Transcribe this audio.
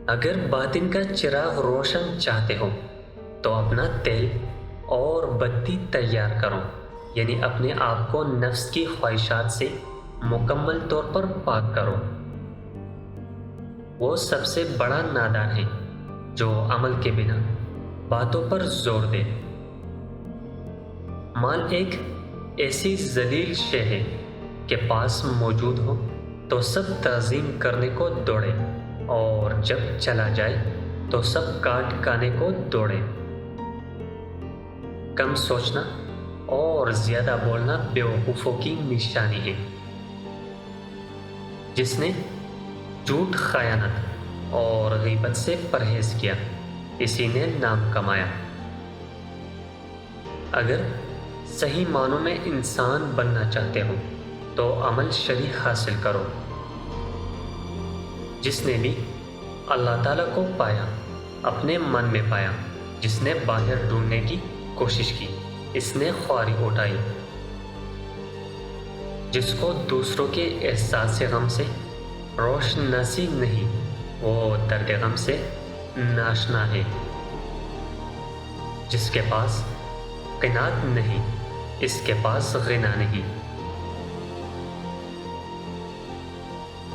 اگر باطن کا چراغ روشن چاہتے ہو تو اپنا تیل اور بتی تیار کرو، یعنی اپنے آپ کو نفس کی خواہشات سے مکمل طور پر پاک کرو۔ وہ سب سے بڑا نادان ہے جو عمل کے بنا باتوں پر زور دے۔ مال ایک ایسی ذلیل شے ہے کہ پاس موجود ہو تو سب تعظیم کرنے کو دوڑے، اور جب چلا جائے تو سب کاٹ کھانے کو دوڑے۔ کم سوچنا اور زیادہ بولنا بیوقوفوں کی نشانی ہے۔ جس نے جھوٹ، خیانت اور غیبت سے پرہیز کیا، اسی نے نام کمایا۔ اگر صحیح معنوں میں انسان بننا چاہتے ہو تو عمل شرعی حاصل کرو۔ جس نے بھی اللہ تعالیٰ کو پایا اپنے من میں پایا، جس نے باہر ڈھونڈنے کی کوشش کی اس نے خواری اٹھائی۔ جس کو دوسروں کے احساس غم سے روشناسی نہیں، وہ درد غم سے ناشنا ہے۔ جس کے پاس قناعت نہیں، اس کے پاس غنا نہیں۔